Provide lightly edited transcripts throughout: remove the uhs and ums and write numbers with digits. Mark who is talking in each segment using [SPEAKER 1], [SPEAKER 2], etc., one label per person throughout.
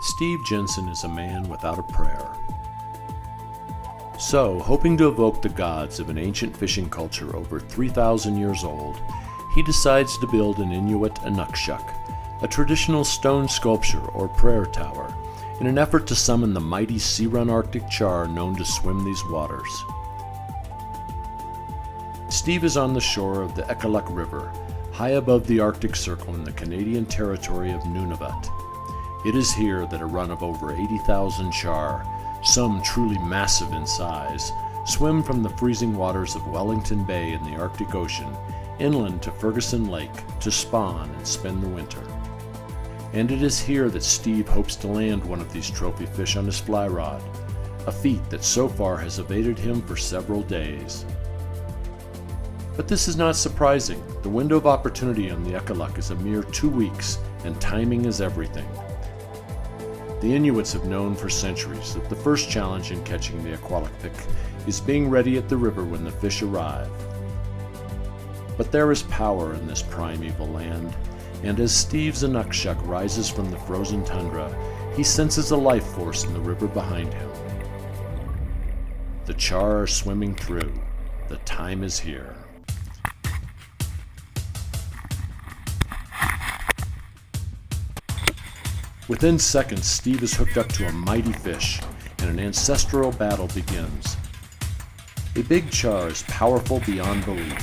[SPEAKER 1] Steve Jensen is a man without a prayer. So, hoping to evoke the gods of an ancient fishing culture over 3,000 years old, he decides to build an Inuit Inukshuk, a traditional stone sculpture or prayer tower, in an effort to summon the mighty sea-run Arctic char known to swim these waters. Steve is on the shore of the Ekaluk River, high above the Arctic Circle in the Canadian territory of Nunavut. It is here that a run of over 80,000 char, some truly massive in size, swim from the freezing waters of Wellington Bay in the Arctic Ocean inland to Ferguson Lake to spawn and spend the winter. And it is here that Steve hopes to land one of these trophy fish on his fly rod, a feat that so far has evaded him for several days. But this is not surprising. The window of opportunity on the Ekaluk is a mere 2 weeks, and timing is everything. The Inuits have known for centuries that the first challenge in catching the Aqualakpik is being ready at the river when the fish arrive. But there is power in this primeval land, and as Steve's Inukshuk rises from the frozen tundra, he senses a life force in the river behind him. The char are swimming through. The time is here. Within seconds, Steve is hooked up to a mighty fish, and an ancestral battle begins. A big char is powerful beyond belief,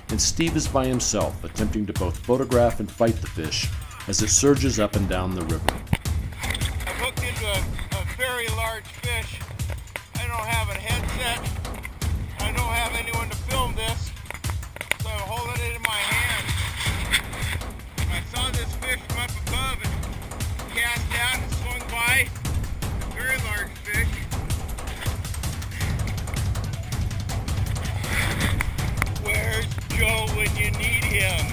[SPEAKER 1] and Steve is by himself, attempting to both photograph and fight the fish as it surges up and down the river.
[SPEAKER 2] I've hooked into a very large fish. I don't have a headset. I don't have anyone to film this, so I'm holding it in my hand. I saw this fish from up above and cast out and swung by. Very large fish. Where's Joe when you need him?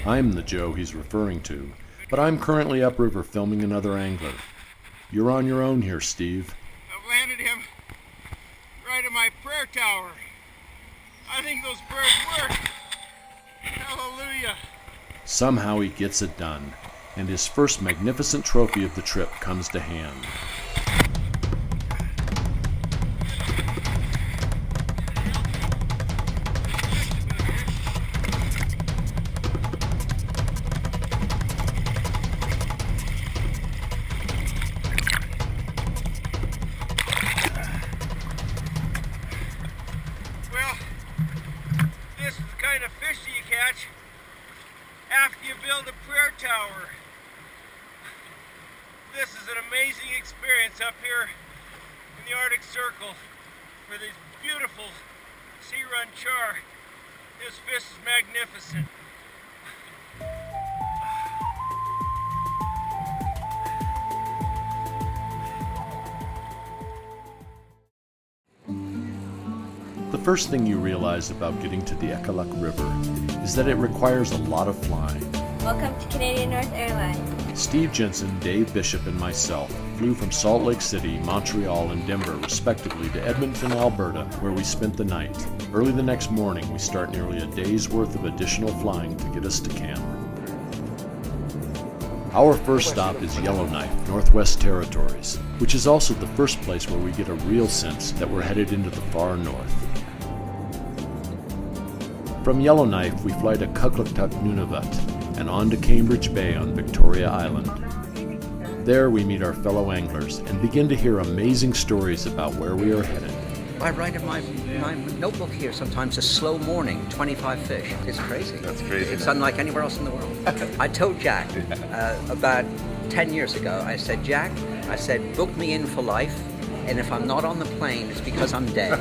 [SPEAKER 1] I'm the Joe he's referring to, but I'm currently upriver filming another angler. You're on your own here, Steve.
[SPEAKER 2] I've landed him right in my prayer tower. I think those prayers work. Hallelujah.
[SPEAKER 1] Somehow he gets it done, and his first magnificent trophy of the trip comes to hand.
[SPEAKER 2] Well, this is the kind of fish you catch after you build a prayer tower. This is an amazing experience up here in the Arctic Circle for these beautiful sea-run char. This fish is magnificent.
[SPEAKER 1] The first thing you realize about getting to the Ekaluk River is that it requires a lot of flying.
[SPEAKER 3] Welcome to Canadian North Airlines.
[SPEAKER 1] Steve Jensen, Dave Bishop, and myself flew from Salt Lake City, Montreal, and Denver, respectively, to Edmonton, Alberta, where we spent the night. Early the next morning, we start nearly a day's worth of additional flying to get us to camp. Our first stop is Yellowknife, Northwest Territories, which is also the first place where we get a real sense that we're headed into the far north. From Yellowknife, we fly to Kugluktuk, Nunavut, and on to Cambridge Bay on Victoria Island. There we meet our fellow anglers and begin to hear amazing stories about where we are headed.
[SPEAKER 4] I write in my notebook here sometimes a slow morning, 25 fish. It's crazy.
[SPEAKER 5] That's crazy.
[SPEAKER 4] It's unlike anywhere else in the world. I told Jack about 10 years ago, I said, Jack, I said, book me in for life, and if I'm not on the plane, it's because I'm dead.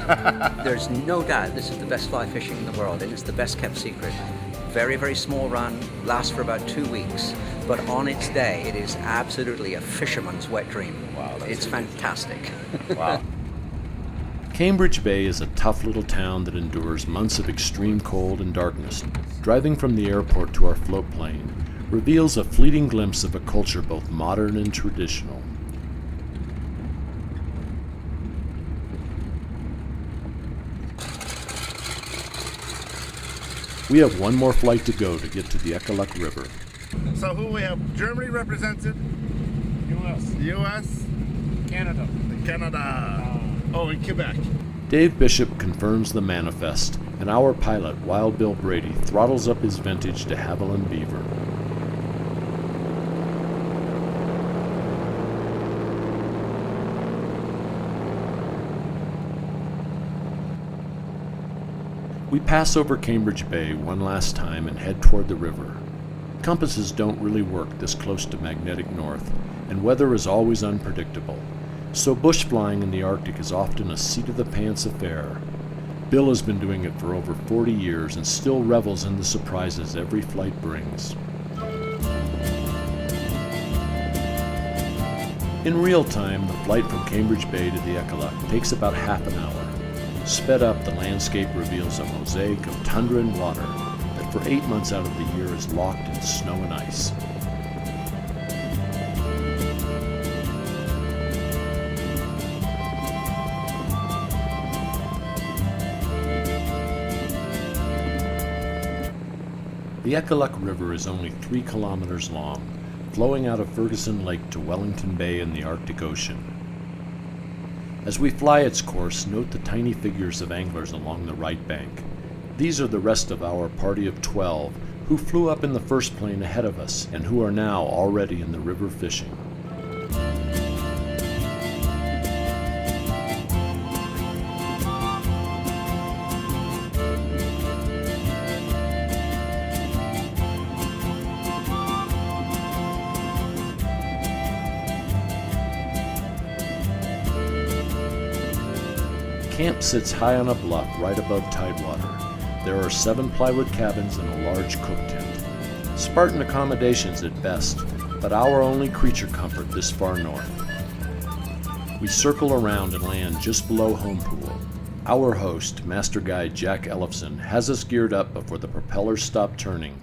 [SPEAKER 4] There's no doubt this is the best fly fishing in the world, and it's the best kept secret. Very, very small run, lasts for about 2 weeks, but on its day, it is absolutely a fisherman's wet dream.
[SPEAKER 5] Wow,
[SPEAKER 4] it's fantastic.
[SPEAKER 5] Wow.
[SPEAKER 1] Cambridge Bay is a tough little town that endures months of extreme cold and darkness. Driving from the airport to our float plane reveals a fleeting glimpse of a culture both modern and traditional. We have one more flight to go to get to the Ekaluk River.
[SPEAKER 5] So who we have? Germany represented, US.
[SPEAKER 6] U.S.
[SPEAKER 5] Canada.
[SPEAKER 6] Canada. Oh, in Quebec.
[SPEAKER 1] Dave Bishop confirms the manifest, and our pilot, Wild Bill Brady, throttles up his vintage de Havilland Beaver. We pass over Cambridge Bay one last time and head toward the river. Compasses don't really work this close to magnetic north, and weather is always unpredictable, so bush flying in the Arctic is often a seat-of-the-pants affair. Bill has been doing it for over 40 years and still revels in the surprises every flight brings. In real time, the flight from Cambridge Bay to the Ekaluk takes about half an hour. Sped up, the landscape reveals a mosaic of tundra and water that for 8 months out of the year is locked in snow and ice. The Ekaluk River is only 3 kilometers long, flowing out of Ferguson Lake to Wellington Bay in the Arctic Ocean. As we fly its course, note the tiny figures of anglers along the right bank. These are the rest of our party of 12 who flew up in the first plane ahead of us and who are now already in the river fishing. Camp sits high on a bluff right above Tidewater. There are 7 plywood cabins and a large cook tent. Spartan accommodations at best, but our only creature comfort this far north. We circle around and land just below Home Pool. Our host, Master Guide Jack Ellefson, has us geared up before the propellers stop turning,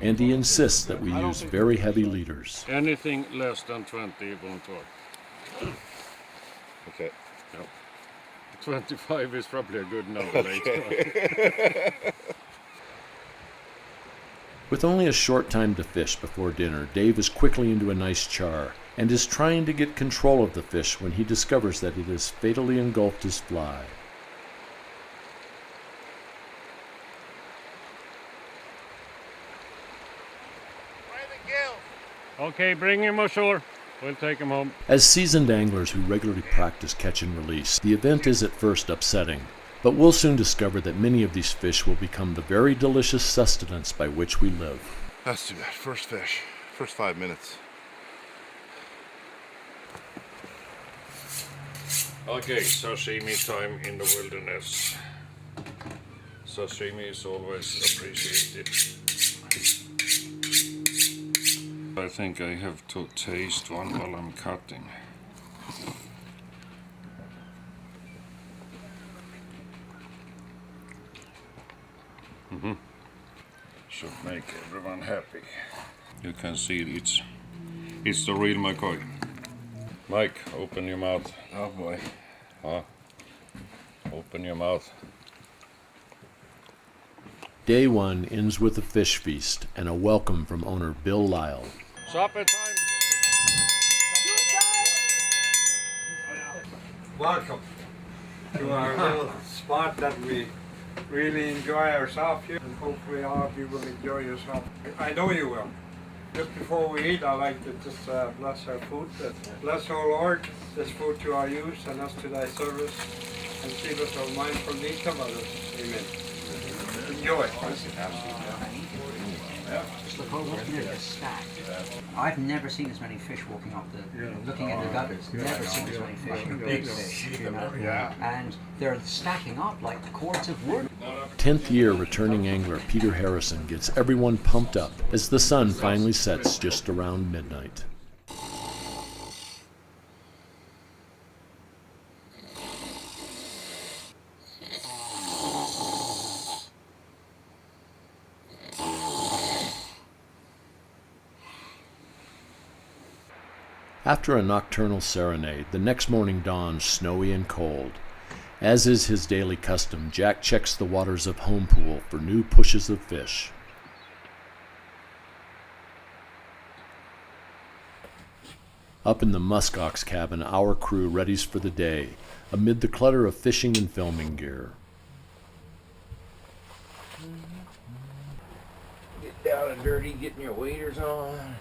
[SPEAKER 1] and he insists that we use very heavy leaders.
[SPEAKER 5] Anything less than 20 won't work.
[SPEAKER 6] Okay.
[SPEAKER 5] 25 is probably a good number later.
[SPEAKER 1] With only a short time to fish before dinner, Dave is quickly into a nice char and is trying to get control of the fish when he discovers that it has fatally engulfed his fly.
[SPEAKER 5] Okay, bring him ashore. We'll take him home.
[SPEAKER 1] As seasoned anglers who regularly practice catch and release, the event is at first upsetting, but we'll soon discover that many of these fish will become the very delicious sustenance by which we live.
[SPEAKER 6] That's too bad. First fish. First 5 minutes.
[SPEAKER 5] Okay, sashimi time in the wilderness. Sashimi is always appreciated. I think I have to taste one while I'm cutting. Should make everyone happy. You can see it's the real McCoy. Mike, open your mouth.
[SPEAKER 6] Oh boy.
[SPEAKER 5] Open your mouth.
[SPEAKER 1] Day 1 ends with a fish feast and a welcome from owner Bill Lyle.
[SPEAKER 5] Supper time.
[SPEAKER 7] Welcome to our little spot that we really enjoy ourselves here, and hopefully all of you will enjoy yourself. I know you will. Just before we eat, I like to just bless our food. Bless, O Lord, this food to our use and us to thy service, and save us our mind from the each of others. Amen. Enjoy.
[SPEAKER 4] Just look over here, they're stacked. I've never seen as many fish walking up looking at the gutters. Never seen as many fish, big fish, you know. And they're stacking up like cords of wood.
[SPEAKER 1] 10th year returning angler Peter Harrison gets everyone pumped up as the sun finally sets just around midnight. After a nocturnal serenade, the next morning dawns snowy and cold. As is his daily custom, Jack checks the waters of Home Pool for new pushes of fish. Up in the muskox cabin, our crew readies for the day, amid the clutter of fishing and filming gear.
[SPEAKER 2] Get down and dirty, getting your waders on.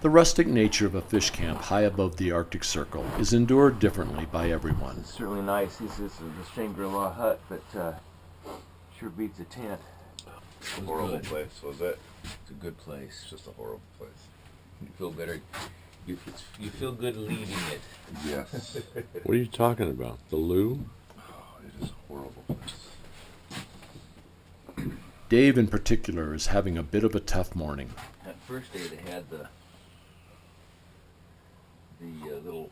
[SPEAKER 1] The rustic nature of a fish camp high above the Arctic Circle is endured differently by everyone.
[SPEAKER 2] It's certainly nice. This is the Shangri-La hut, but sure beats a tent.
[SPEAKER 6] It's a horrible place, was it?
[SPEAKER 2] It's a good place.
[SPEAKER 6] It's just a horrible place.
[SPEAKER 2] You feel better. You feel good leaving it.
[SPEAKER 6] Yes.
[SPEAKER 1] What are you talking about? The loo?
[SPEAKER 6] Oh, it is a horrible place.
[SPEAKER 1] Dave in particular is having a bit of a tough morning.
[SPEAKER 2] That first day they had the little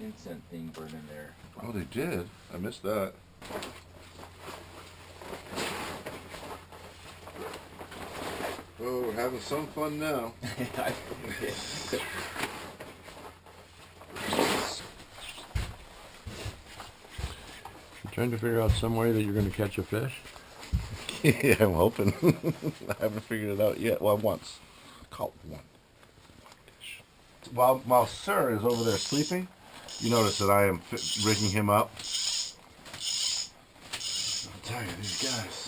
[SPEAKER 2] incense thing burning there.
[SPEAKER 6] Oh, they did? I missed that. Oh, we're having some fun now.
[SPEAKER 1] Trying to figure out some way that you're going to catch a fish?
[SPEAKER 6] Yeah, I'm hoping. I haven't figured it out yet. Well, once. Caught one. While Sir is over there sleeping, you notice that I am rigging him up. I'll tell you, these guys.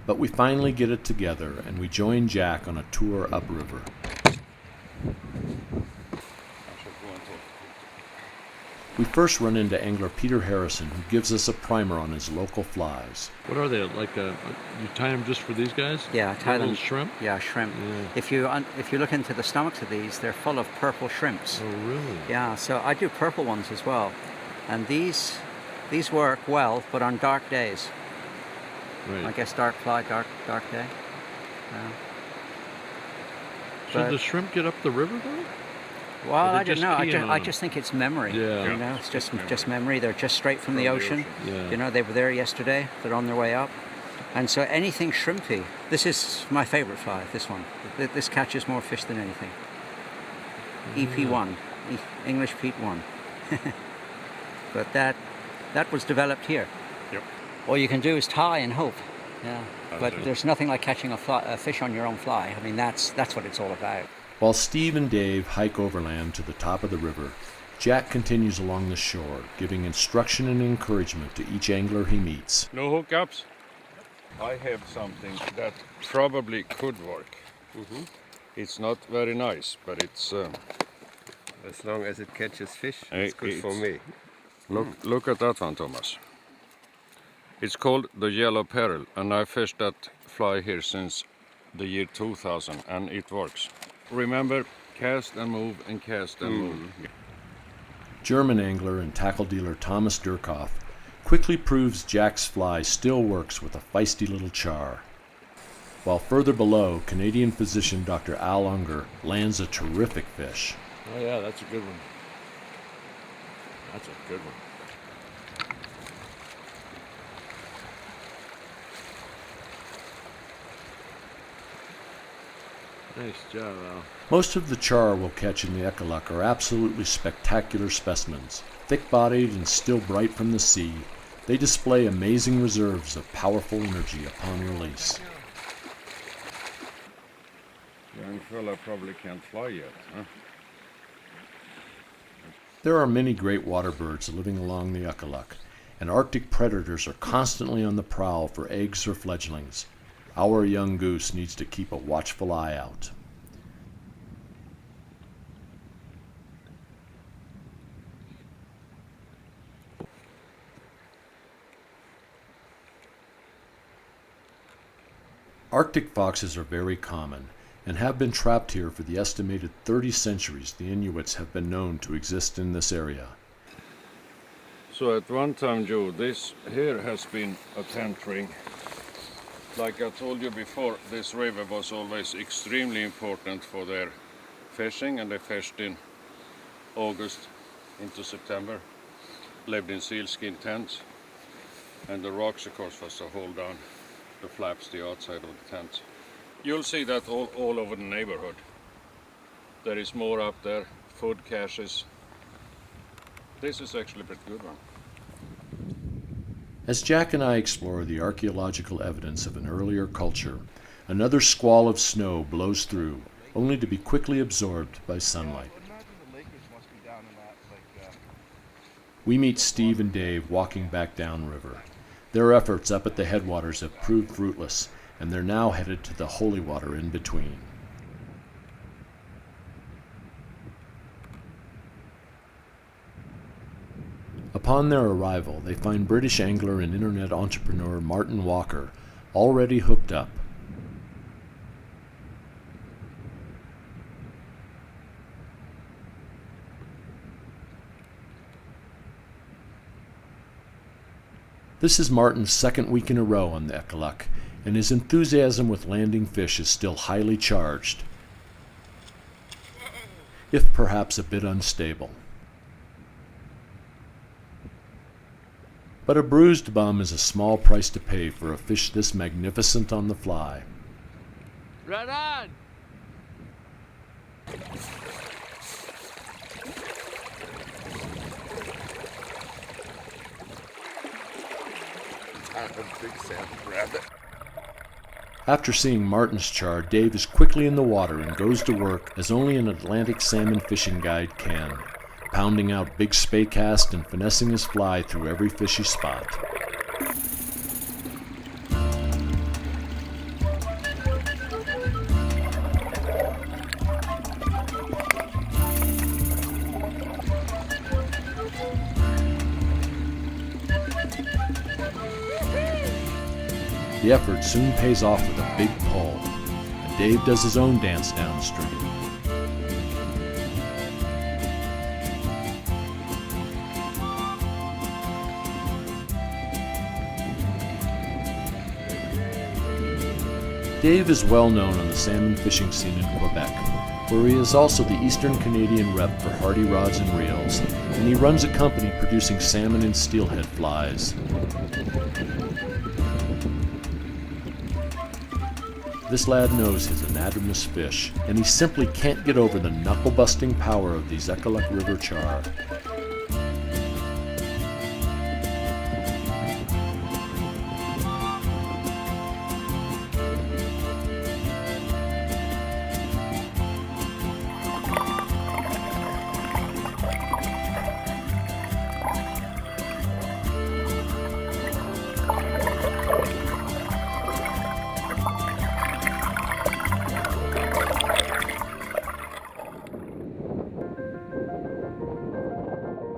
[SPEAKER 1] But we finally get it together and we join Jack on a tour upriver. We first run into angler Peter Harrison, who gives us a primer on his local flies.
[SPEAKER 8] What are they? Like you tie them just for these guys?
[SPEAKER 4] Yeah, I tie them.
[SPEAKER 8] Little shrimp?
[SPEAKER 4] Yeah, shrimp.
[SPEAKER 8] Yeah.
[SPEAKER 4] If you look into the stomachs of these, they're full of purple shrimps.
[SPEAKER 8] Oh, really?
[SPEAKER 4] Yeah, so I do purple ones as well, and these work well, but on dark days.
[SPEAKER 8] Right.
[SPEAKER 4] I guess dark fly, dark day.
[SPEAKER 8] Should the shrimp get up the river though?
[SPEAKER 4] Well,
[SPEAKER 8] Or
[SPEAKER 4] I
[SPEAKER 8] they're
[SPEAKER 4] don't know.
[SPEAKER 8] just keying
[SPEAKER 4] I
[SPEAKER 8] on
[SPEAKER 4] just think it's memory.
[SPEAKER 8] Yeah.
[SPEAKER 4] You know, it's just memory. They're just straight from the ocean.
[SPEAKER 8] Yeah.
[SPEAKER 4] You know, they were there yesterday. They're on their way up. And so anything shrimpy. This is my favorite fly. This one. This catches more fish than anything. EP1, English Pete 1. But that was developed here.
[SPEAKER 5] Yep.
[SPEAKER 4] All you can do is tie and hope. Yeah. But there's nothing like catching a fish on your own fly. I mean, that's what it's all about.
[SPEAKER 1] While Steve and Dave hike overland to the top of the river, Jack continues along the shore, giving instruction and encouragement to each angler he meets.
[SPEAKER 5] No hookups? I have something that probably could work. It's not very nice, but it's...
[SPEAKER 9] As long as it catches fish,
[SPEAKER 5] Hey,
[SPEAKER 9] it's good for
[SPEAKER 5] it's-
[SPEAKER 9] me.
[SPEAKER 5] Look at that one, Thomas. It's called the Yellow Peril, and I fished that fly here since the year 2000, and it works. Remember, cast and move and cast and move.
[SPEAKER 1] German angler and tackle dealer Thomas Durkhoff quickly proves Jack's fly still works with a feisty little char. While further below, Canadian physician Dr. Al Unger lands a terrific fish.
[SPEAKER 8] Oh yeah, that's a good one. That's a good one. Nice job, Al.
[SPEAKER 1] Most of the char we'll catch in the Ekaluk are absolutely spectacular specimens. Thick-bodied and still bright from the sea, they display amazing reserves of powerful energy upon release.
[SPEAKER 5] Young fella probably can't fly yet, huh?
[SPEAKER 1] There are many great water birds living along the Ekaluk, and Arctic predators are constantly on the prowl for eggs or fledglings. Our young goose needs to keep a watchful eye out. Arctic foxes are very common and have been trapped here for the estimated 30 centuries the Inuits have been known to exist in this area.
[SPEAKER 5] So at one time, Joe, this here has been a tent ring. Like I told you before, this river was always extremely important for their fishing, and they fished in August into September, lived in sealskin tents, and the rocks, of course, was to hold down the flaps, the outside of the tent. You'll see that all over the neighborhood. There is more up there, food caches. This is actually a pretty good one.
[SPEAKER 1] As Jack and I explore the archaeological evidence of an earlier culture, Another squall of snow blows through, only to be quickly absorbed by sunlight. We meet Steve and Dave walking back downriver. Their efforts up at the headwaters have proved fruitless, and they're now headed to the holy water in between. Upon their arrival, they find British angler and internet entrepreneur Martin Walker already hooked up. This is Martin's second week in a row on the Ekaluk, and his enthusiasm with landing fish is still highly charged, if perhaps a bit unstable. But a bruised bum is a small price to pay for a fish this magnificent on the fly.
[SPEAKER 8] Right on!
[SPEAKER 1] After seeing Martin's char, Dave is quickly in the water and goes to work as only an Atlantic salmon fishing guide can, pounding out big spay cast and finessing his fly through every fishy spot. The effort soon pays off with a big pull, and Dave does his own dance downstream. Dave is well known on the salmon fishing scene in Quebec, where he is also the Eastern Canadian rep for Hardy Rods and Reels, and he runs a company producing salmon and steelhead flies. This lad knows his anatomous fish, and he simply can't get over the knuckle-busting power of these Ekaluk River char.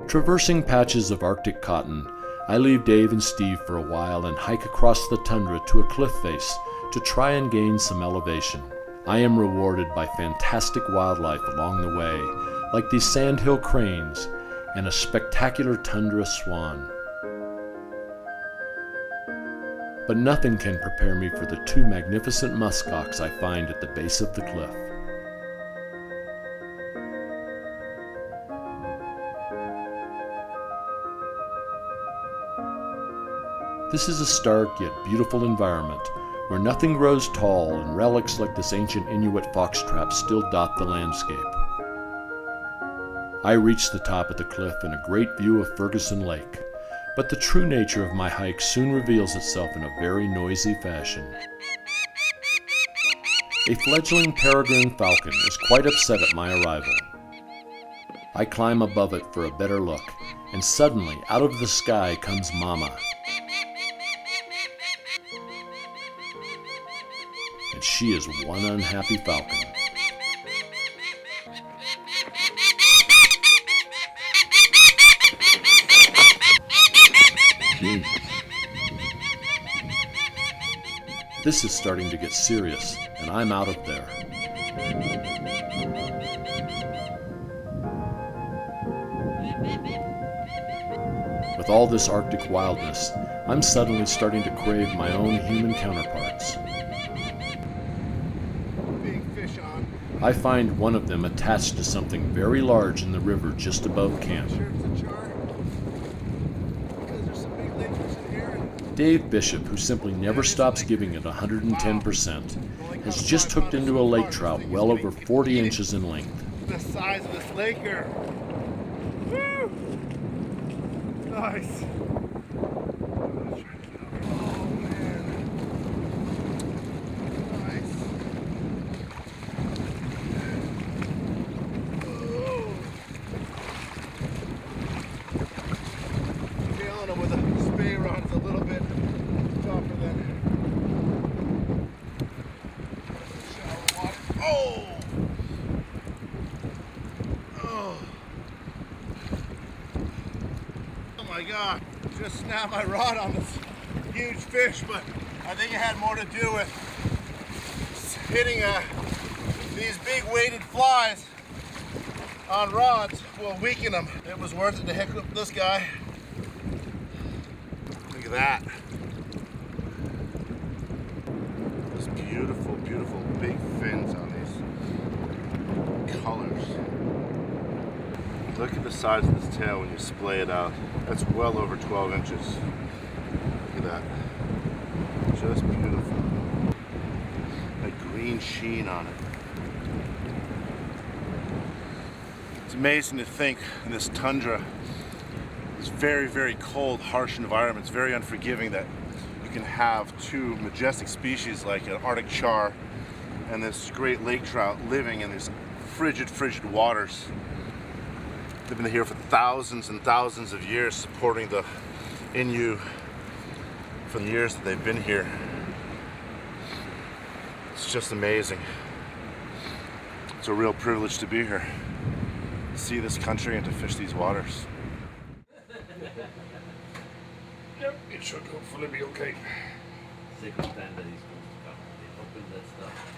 [SPEAKER 1] Traversing patches of Arctic cotton, I leave Dave and Steve for a while and hike across the tundra to a cliff face to try and gain some elevation. I am rewarded by fantastic wildlife along the way, like these sandhill cranes and a spectacular tundra swan. But nothing can prepare me for the two magnificent muskox I find at the base of the cliff. This is a stark yet beautiful environment where nothing grows tall and relics like this ancient Inuit foxtrap still dot the landscape. I reach the top of the cliff and a great view of Ferguson Lake, but the true nature of my hike soon reveals itself in a very noisy fashion. A fledgling peregrine falcon is quite upset at my arrival. I climb above it for a better look, and suddenly out of the sky comes Mama. And she is one unhappy falcon. This is starting to get serious, and I'm out of there. With all this Arctic wildness, I'm suddenly starting to crave my own human counterparts. I find one of them attached to something very large in the river just above camp. Dave Bishop, who simply never stops giving it 110%, has just hooked into a lake trout well over 40 inches in length.
[SPEAKER 2] The size of this laker. Woo! Nice. Oh man. Nice.
[SPEAKER 6] Oh! Oh! Oh my God! Just snapped my rod on this huge fish, but I think it had more to do with hitting these big weighted flies on rods will weaken them. It was worth it to hook up this guy. Look at that. Those beautiful, beautiful big fins on these colors. Look at the size of this tail when you splay it out. That's well over 12 inches. Look at that. Just beautiful. A green sheen on it. It's amazing to think in this tundra, this very, very cold, harsh environment, it's very unforgiving that you can have two majestic species like an Arctic char and this great lake trout living in these frigid, frigid waters. They've been here for thousands and thousands of years, supporting the Innu for the years that they've been here. It's just amazing. It's a real privilege to be here, to see this country and to fish these waters.
[SPEAKER 5] Yep, it should hopefully be okay.
[SPEAKER 8] Second time that he's going to come. They open that stuff.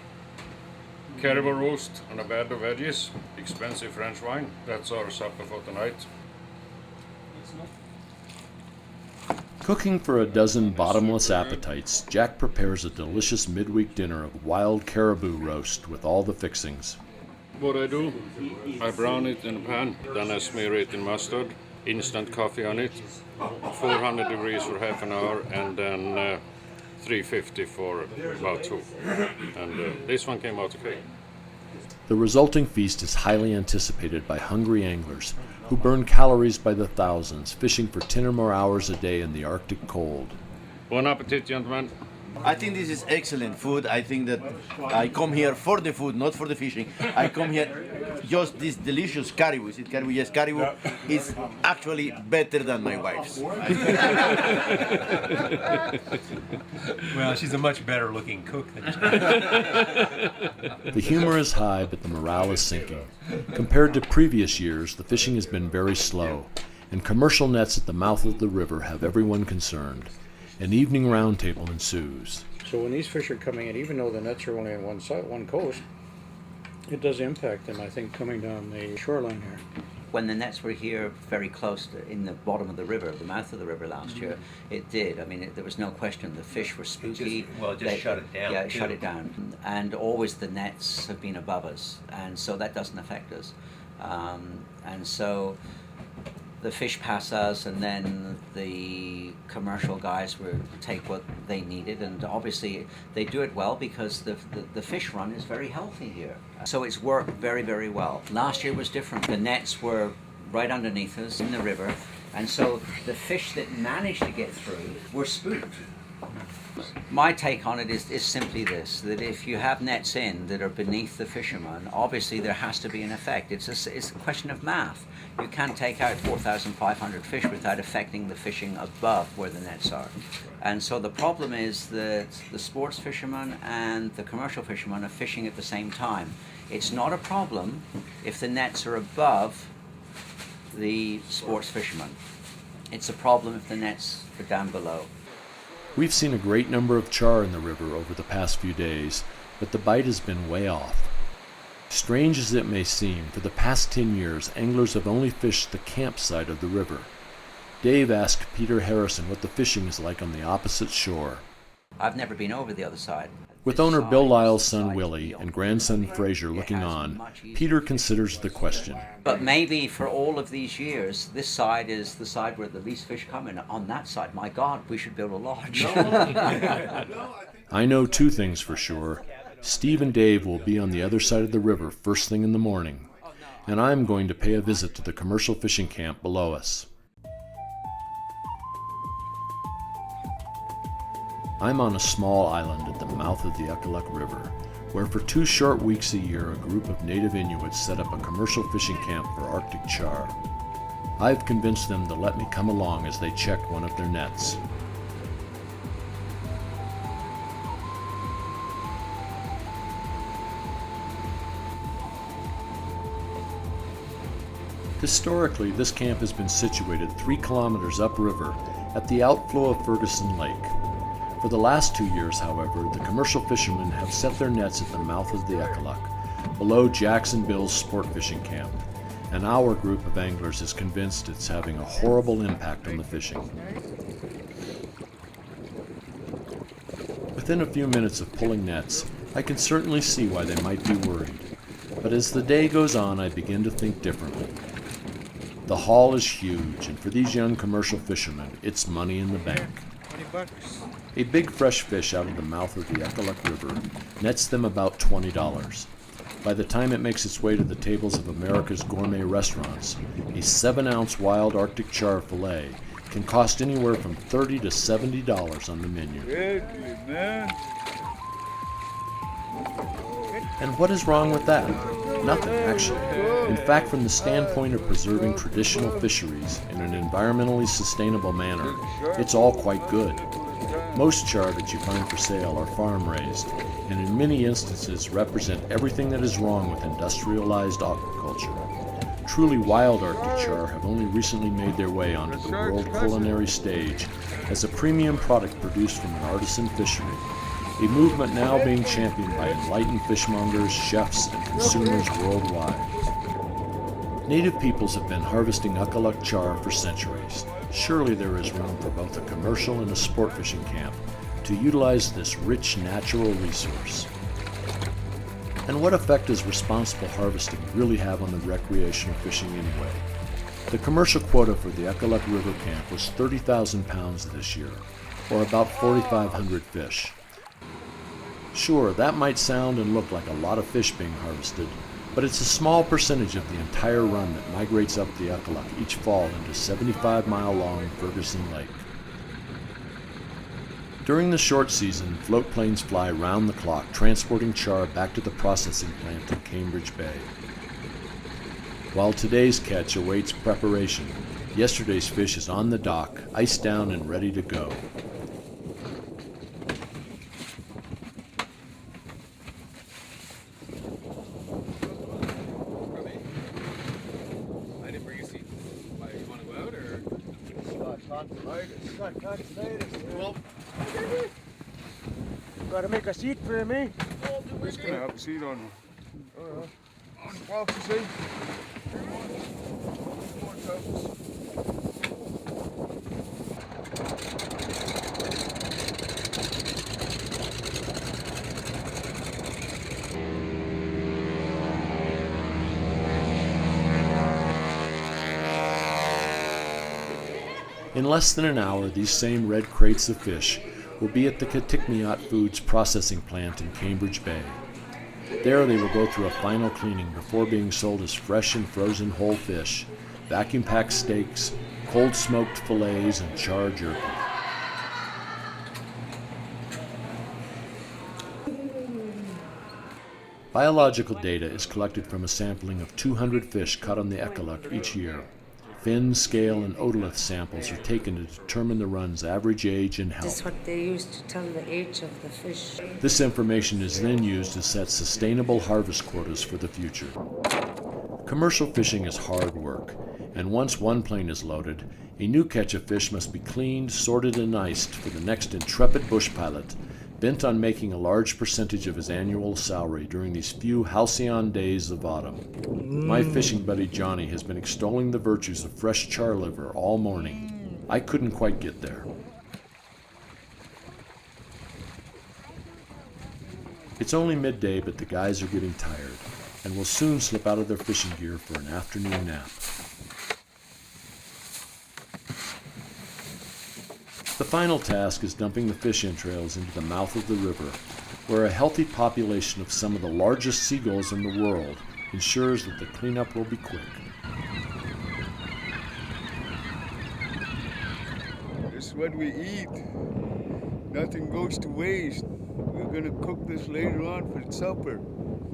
[SPEAKER 5] Caribou roast on a bed of veggies, expensive French wine. That's our supper for tonight.
[SPEAKER 1] Cooking for a dozen bottomless appetites, Jack prepares a delicious midweek dinner of wild caribou roast with all the fixings.
[SPEAKER 5] What I do, I brown it in a pan, then I smear it in mustard, instant coffee on it, 400 degrees for half an hour, and then 350 for about 2. And this one came out okay.
[SPEAKER 1] The resulting feast is highly anticipated by hungry anglers who burn calories by the thousands, fishing for 10 or more hours a day in the Arctic cold.
[SPEAKER 5] Bon appetit, gentlemen.
[SPEAKER 10] I think this is excellent food. I think that I come here for the food, not for the fishing. I come here just this delicious caribou. Is it caribou? Yes, caribou is actually better than my wife's.
[SPEAKER 9] Well, she's a much better looking cook than
[SPEAKER 1] The humor is high, but the morale is sinking. Compared to previous years, the fishing has been very slow, and commercial nets at the mouth of the river have everyone concerned. An evening roundtable ensues.
[SPEAKER 11] So when these fish are coming in, even though the nets are only on one side, one coast, it does impact them, I think, coming down the shoreline here.
[SPEAKER 4] When the nets were here very close in the bottom of the river, the mouth of the river last year, it did. I mean, there was no question. The fish were spooky.
[SPEAKER 9] Just shut it down.
[SPEAKER 4] Yeah, it shut it down. And always the nets have been above us, and so that doesn't affect us. And so the fish pass us, and then the commercial guys will take what they needed, and obviously they do it well because the fish run is very healthy here. So it's worked very, very well. Last year was different. The nets were right underneath us in the river, and so the fish that managed to get through were spooked. My take on it is simply this, that if you have nets in that are beneath the fisherman, obviously there has to be an effect. It's a question of math. You can't take out 4,500 fish without affecting the fishing above where the nets are. And so the problem is that the sports fishermen and the commercial fishermen are fishing at the same time. It's not a problem if the nets are above the sports fishermen. It's a problem if the nets are down below.
[SPEAKER 1] We've seen a great number of char in the river over the past few days, but the bite has been way off. Strange as it may seem, for the past 10 years, anglers have only fished the campsite of the river. Dave asked Peter Harrison what the fishing is like on the opposite shore.
[SPEAKER 4] I've never been over the other side.
[SPEAKER 1] With owner Bill Lyle's son Willie and grandson Fraser looking on, Peter considers the question.
[SPEAKER 4] But maybe for all of these years, this side is the side where the least fish come in. On that side, my God, we should build a lodge.
[SPEAKER 1] I know two things for sure. Steve and Dave will be on the other side of the river first thing in the morning, and I'm going to pay a visit to the commercial fishing camp below us. I'm on a small island at the mouth of the Ekaluk River, where for 2 short weeks a year a group of native Inuits set up a commercial fishing camp for Arctic char. I've convinced them to let me come along as they check one of their nets. Historically, this camp has been situated 3 kilometers upriver at the outflow of Ferguson Lake. For the last 2 years, however, the commercial fishermen have set their nets at the mouth of the Ekaluk, below Jackson Bill's sport fishing camp, and our group of anglers is convinced it's having a horrible impact on the fishing. Within a few minutes of pulling nets, I can certainly see why they might be worried, but as the day goes on, I begin to think differently. The haul is huge, and for these young commercial fishermen, it's money in the bank. A big fresh fish out of the mouth of the Ekaluk River nets them about $20. By the time it makes its way to the tables of America's gourmet restaurants, a 7-ounce wild Arctic char fillet can cost anywhere from $30 to $70 on the menu. And what is wrong with that? Nothing, actually. In fact, from the standpoint of preserving traditional fisheries in an environmentally sustainable manner, it's all quite good. Most char that you find for sale are farm-raised, and in many instances represent everything that is wrong with industrialized aquaculture. Truly wild Arctic char have only recently made their way onto the world culinary stage as a premium product produced from an artisan fishery, a movement now being championed by enlightened fishmongers, chefs, and consumers worldwide. Native peoples have been harvesting Ekaluk char for centuries. Surely there is room for both a commercial and a sport fishing camp to utilize this rich natural resource. And what effect does responsible harvesting really have on the recreational fishing anyway? The commercial quota for the Ekaluk River camp was 30,000 pounds this year, or about 4,500 fish. Sure, that might sound and look like a lot of fish being harvested, but it's a small percentage of the entire run that migrates up the Ekaluk each fall into 75-mile-long Ferguson Lake. During the short season, float planes fly round the clock, transporting char back to the processing plant in Cambridge Bay. While today's catch awaits preparation, yesterday's fish is on the dock, iced down and ready to go.
[SPEAKER 2] Gotta make a seat for me.
[SPEAKER 5] Who's gonna have a seat on the box, you see?
[SPEAKER 1] In less than an hour, these same red crates of fish will be at the Kitikmeot Foods processing plant in Cambridge Bay. There they will go through a final cleaning before being sold as fresh and frozen whole fish, vacuum-packed steaks, cold-smoked fillets, and char jerky. Biological data is collected from a sampling of 200 fish caught on the Ekaluk each year. Fin, scale, and otolith samples are taken to determine the run's average age and health.
[SPEAKER 12] This is what they use to tell the age of the fish.
[SPEAKER 1] This information is then used to set sustainable harvest quotas for the future. Commercial fishing is hard work, and once one plane is loaded, a new catch of fish must be cleaned, sorted, and iced for the next intrepid bush pilot, bent on making a large percentage of his annual salary during these few halcyon days of autumn. My fishing buddy Johnny has been extolling the virtues of fresh char liver all morning. I couldn't quite get there. It's only midday, but the guys are getting tired, and will soon slip out of their fishing gear for an afternoon nap. The final task is dumping the fish entrails into the mouth of the river, where a healthy population of some of the largest seagulls in the world ensures that the cleanup will be quick.
[SPEAKER 13] This is what we eat. Nothing goes to waste. We're gonna cook this later on for supper.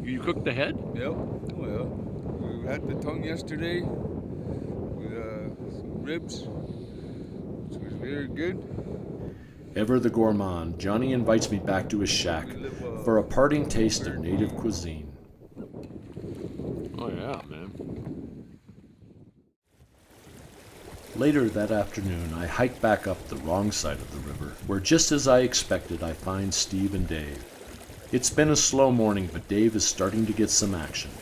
[SPEAKER 1] You cooked the head?
[SPEAKER 13] Yep. Well, we had the tongue yesterday with some ribs, which was very good.
[SPEAKER 1] Ever the gourmand, Johnny invites me back to his shack for a parting taste of native cuisine.
[SPEAKER 5] Oh yeah, man.
[SPEAKER 1] Later that afternoon, I hike back up the wrong side of the river, where just as I expected, I find Steve and Dave. It's been a slow morning, but Dave is starting to get some action.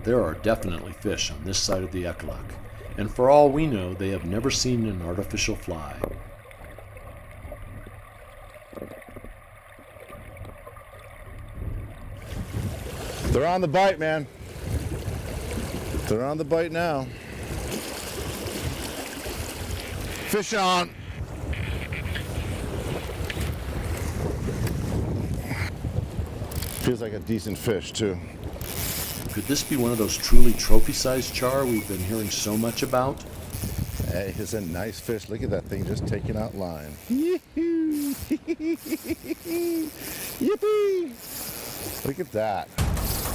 [SPEAKER 1] There are definitely fish on this side of the Ekaluk, and for all we know, they have never seen an artificial fly.
[SPEAKER 6] They're on the bite, man. They're on the bite now. Fish on. Feels like a decent fish, too.
[SPEAKER 1] Could this be one of those truly trophy-sized char we've been hearing so much about?
[SPEAKER 6] Hey, it's a nice fish. Look at that thing just taking out line. Yee-hoo. Yippee! Look at that.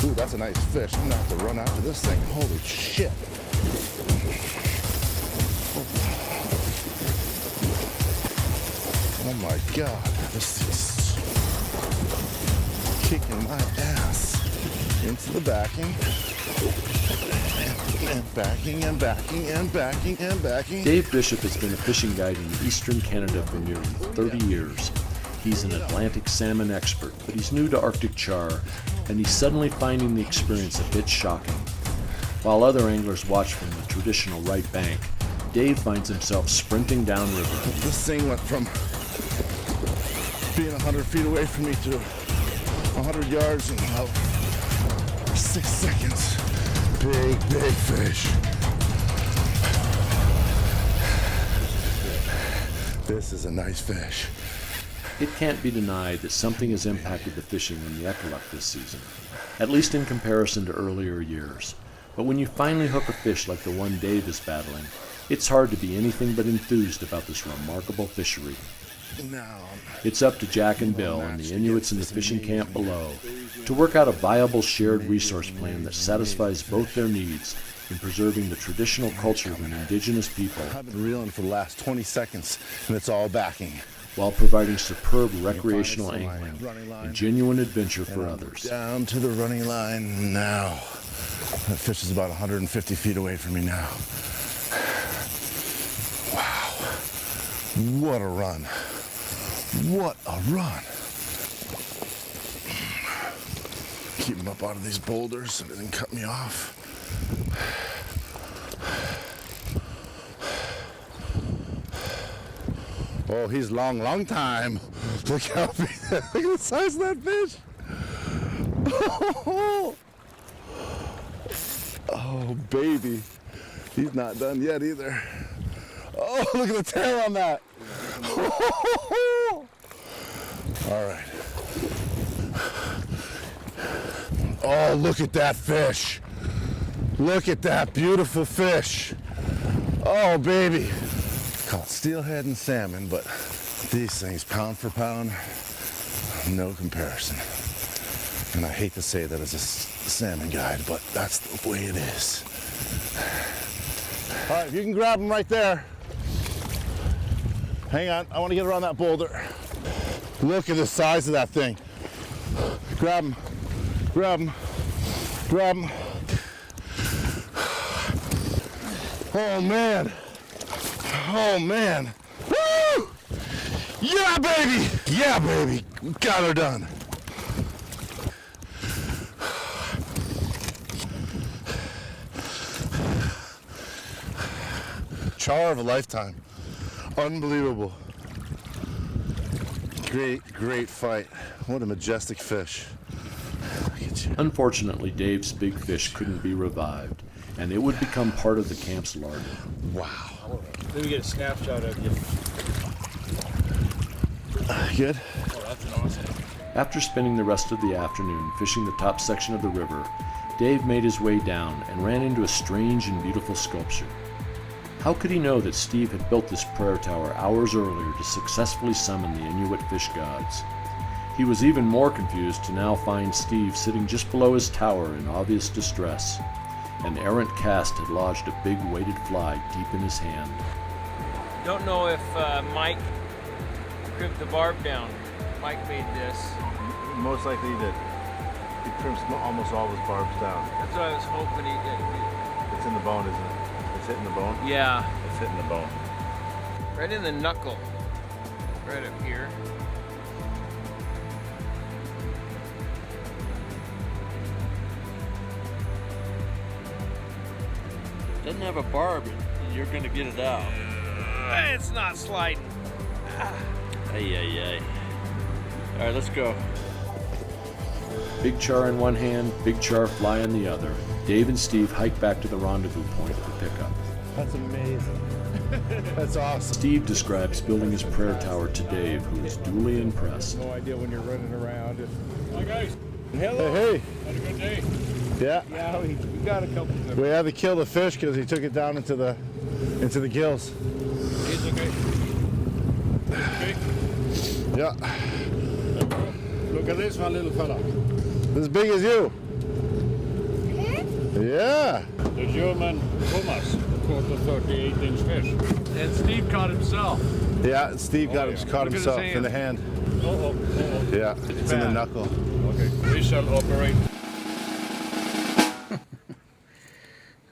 [SPEAKER 6] Ooh, that's a nice fish. I'm gonna have to run after this thing. Holy shit. Oh my God. This is kicking my ass into the backing. And backing and backing and backing and backing.
[SPEAKER 1] Dave Bishop has been a fishing guide in eastern Canada for nearly 30 years. He's an Atlantic salmon expert, but he's new to Arctic char, and he's suddenly finding the experience a bit shocking. While other anglers watch from the traditional right bank, Dave finds himself sprinting downriver.
[SPEAKER 6] This thing went from being 100 feet away from me to 100 yards in about 6 seconds. Big, big fish. This is a nice fish.
[SPEAKER 1] It can't be denied that something has impacted the fishing in the Ekaluk this season, at least in comparison to earlier years. But when you finally hook a fish like the one Dave is battling, it's hard to be anything but enthused about this remarkable fishery. It's up to Jack and Bill and the Inuits in the fishing camp below to work out a viable shared resource plan that satisfies both their needs in preserving the traditional culture of an indigenous people.
[SPEAKER 6] I've been reeling for the last 20 seconds and it's all backing.
[SPEAKER 1] While providing superb recreational angling and genuine adventure for others.
[SPEAKER 6] Down to the running line now. That fish is about 150 feet away from me now. Wow. What a run. What a run. Keep him up out of these boulders so it doesn't cut me off. Oh, he's long time. Look how big, look at the size of that fish. Oh, baby. He's not done yet either. Oh, look at the tail on that. All right. Oh, look at that fish. Look at that beautiful fish. Oh, baby. Caught steelhead and salmon, but these things, pound for pound, no comparison. And I hate to say that as a salmon guide, but that's the way it is. All right, you can grab them right there. Hang on, I want to get around that boulder. Look at the size of that thing. Grab them, grab them, grab them. Oh, man. Oh, man. Woo! Yeah, baby! Yeah, baby! Got her done. Char of a lifetime. Unbelievable. Great, great fight. What a majestic fish.
[SPEAKER 1] Unfortunately, Dave's big fish couldn't be revived, and it would become part of the camp's larder.
[SPEAKER 6] Wow.
[SPEAKER 14] Let me get a snapshot of you.
[SPEAKER 6] Good?
[SPEAKER 14] Oh, that's an awesome.
[SPEAKER 1] After spending the rest of the afternoon fishing the top section of the river, Dave made his way down and ran into a strange and beautiful sculpture. How could he know that Steve had built this prayer tower hours earlier to successfully summon the Inuit fish gods? He was even more confused to now find Steve sitting just below his tower in obvious distress. An errant cast had lodged a big weighted fly deep in his hand.
[SPEAKER 15] Don't know if Mike crimped the barb down. Mike made this.
[SPEAKER 6] most likely that he trims almost all his barbs down.
[SPEAKER 2] That's what I was hoping he did.
[SPEAKER 6] It's in the bone, isn't it? It's hitting the bone?
[SPEAKER 2] Yeah.
[SPEAKER 6] It's hitting the bone.
[SPEAKER 2] Right in the knuckle. Right up here.
[SPEAKER 14] Doesn't have a barb, you're gonna get it out.
[SPEAKER 2] It's not sliding.
[SPEAKER 14] Ay, ay, ay. All right, let's go.
[SPEAKER 1] Big Char in one hand, Big Char fly in the other. Dave and Steve hike back to the rendezvous point for pickup.
[SPEAKER 6] That's amazing. That's awesome.
[SPEAKER 1] Steve describes building his prayer tower to Dave, who is duly impressed.
[SPEAKER 6] No idea when you're running around.
[SPEAKER 13] Hi guys.
[SPEAKER 6] Hello. Hey.
[SPEAKER 13] Had a good day.
[SPEAKER 6] Yeah.
[SPEAKER 13] Yeah, we got a couple of them.
[SPEAKER 6] We had to kill the fish because he took it down into the gills.
[SPEAKER 13] It's okay. Okay.
[SPEAKER 6] Yeah.
[SPEAKER 13] Look at this one, little fella.
[SPEAKER 6] As big as you. Yeah.
[SPEAKER 13] The German Thomas caught a 38-inch fish. And Steve caught himself.
[SPEAKER 6] Yeah, Steve caught
[SPEAKER 13] Look at
[SPEAKER 6] himself
[SPEAKER 13] his
[SPEAKER 6] in the hand.
[SPEAKER 13] Uh-oh.
[SPEAKER 6] Yeah, it's in the knuckle.
[SPEAKER 13] Okay, we shall operate.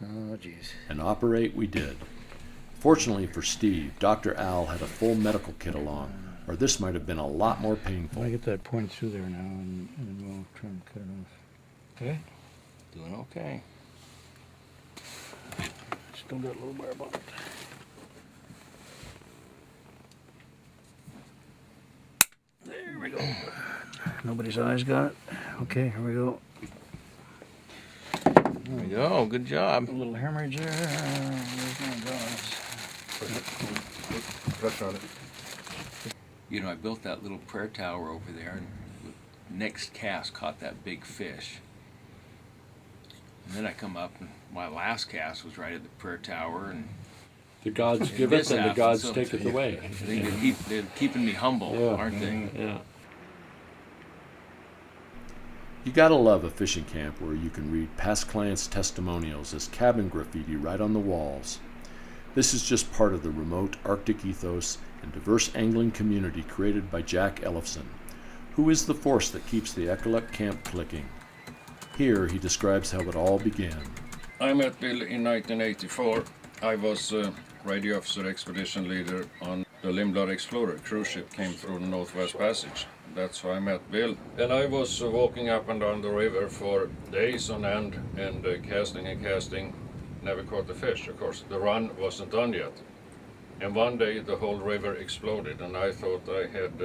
[SPEAKER 11] Oh, jeez.
[SPEAKER 1] And operate we did. Fortunately for Steve, Dr. Al had a full medical kit along, or this might have been a lot more painful.
[SPEAKER 11] I get that point through there now, and we'll try and cut it off.
[SPEAKER 14] Okay. Doing okay.
[SPEAKER 11] Still got a little barb on it. There we go. Nobody's eyes got it. Okay, here we go.
[SPEAKER 14] There we go. Good job.
[SPEAKER 11] A little hemorrhage there. Where's my gauze?
[SPEAKER 6] Pressure on it.
[SPEAKER 15] You know, I built that little prayer tower over there, and the next cast caught that big fish. And then I come up, and my last cast was right at the prayer tower, and
[SPEAKER 1] the gods give it, and the gods take it away.
[SPEAKER 15] They're keeping me humble, aren't they?
[SPEAKER 1] Yeah. You gotta love a fishing camp where you can read past clients' testimonials as cabin graffiti right on the walls. This is just part of the remote Arctic ethos and diverse angling community created by Jack Ellefson, who is the force that keeps the Ekaluk camp clicking. Here he describes how it all began.
[SPEAKER 5] I met Bill in 1984. I was radio officer expedition leader on the Lindblad Explorer. Cruise ship came through the Northwest Passage. That's how I met Bill. And I was walking up and down the river for days on end and casting. Never caught a fish. Of course, the run wasn't done yet. And one day the whole river exploded, and I thought I had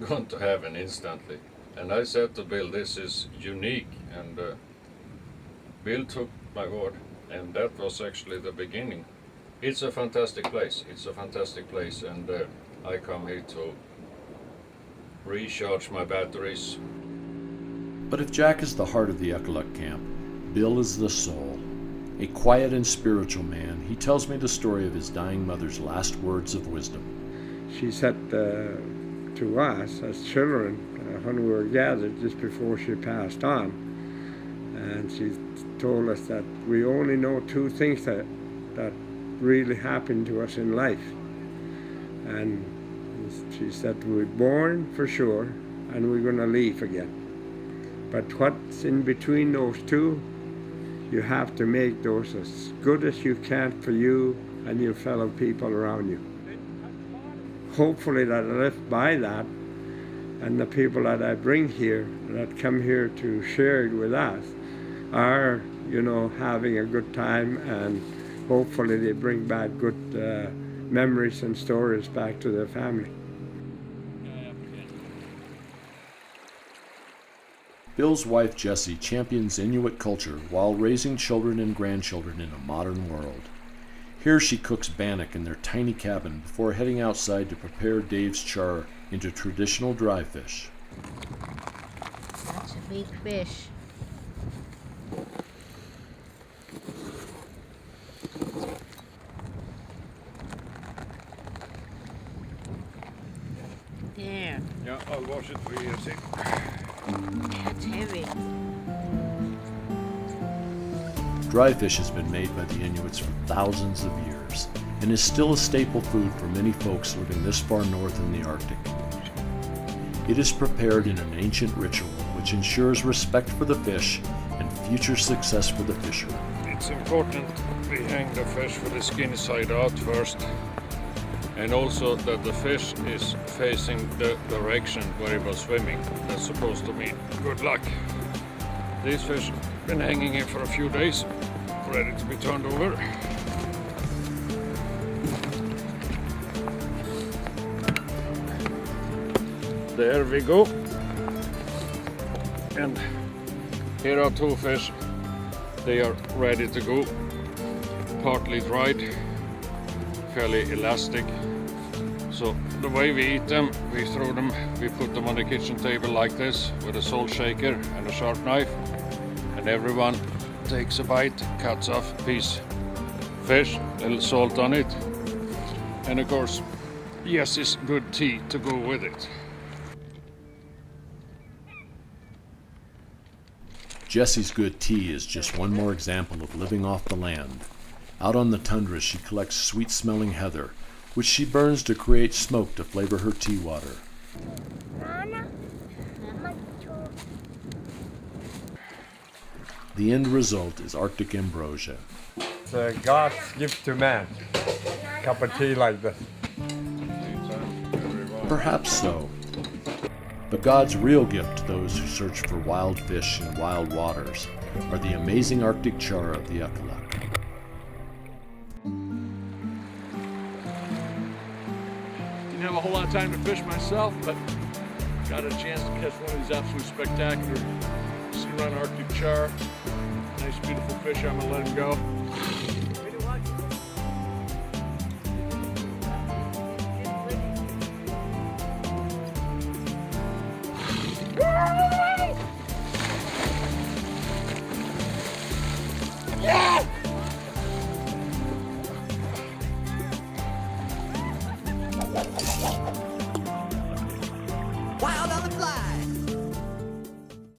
[SPEAKER 5] gone to heaven instantly. And I said to Bill, this is unique. And Bill took my word, and that was actually the beginning. It's a fantastic place. It's a fantastic place, and I come here to recharge my batteries.
[SPEAKER 1] But if Jack is the heart of the Ekaluk camp, Bill is the soul. A quiet and spiritual man, he tells me the story of his dying mother's last words of wisdom.
[SPEAKER 7] She said to us as children when we were gathered just before she passed on, and she told us that we only know two things that really happened to us in life. And she said we're born for sure and we're going to leave again. But what's in between those two, you have to make those as good as you can for you and your fellow people around you. Hopefully that I live by that, and the people that I bring here, that come here to share it with us, are, having a good time, and hopefully they bring back good memories and stories back to their family.
[SPEAKER 1] Bill's wife Jessie champions Inuit culture while raising children and grandchildren in a modern world. Here she cooks bannock in their tiny cabin before heading outside to prepare Dave's char into traditional dry fish.
[SPEAKER 12] That's a big fish. There.
[SPEAKER 13] Yeah, I'll wash it for you, see.
[SPEAKER 12] That's heavy.
[SPEAKER 1] Dry fish has been made by the Inuits for thousands of years and is still a staple food for many folks living this far north in the Arctic. It is prepared in an ancient ritual which ensures respect for the fish and future success for the fisher.
[SPEAKER 5] It's important we hang the fish with the skin side out first, and also that the fish is facing the direction where it was swimming. That's supposed to mean good luck. These fish have been hanging here for a few days, ready to be turned over. There we go. And here are two fish. They are ready to go. Partly dried, fairly elastic. So the way we eat them, we throw them, we put them on the kitchen table like this with a salt shaker and a sharp knife. And everyone takes a bite, cuts off a piece. Fish, a little salt on it. And of course, yes, it's good tea to go with it.
[SPEAKER 1] Jessie's good tea is just one more example of living off the land. Out on the tundra, she collects sweet-smelling heather, which she burns to create smoke to flavor her tea water. The end result is Arctic ambrosia.
[SPEAKER 7] It's God's gift to man. Cup of tea like this.
[SPEAKER 1] Perhaps so. But God's real gift to those who search for wild fish in wild waters are the amazing Arctic char of the Ekaluk.
[SPEAKER 5] Didn't have a whole lot of time to fish myself, but got a chance to catch one of these absolute spectacular sea run Arctic char. Nice, beautiful fish. I'm gonna let him go.
[SPEAKER 2] Yeah!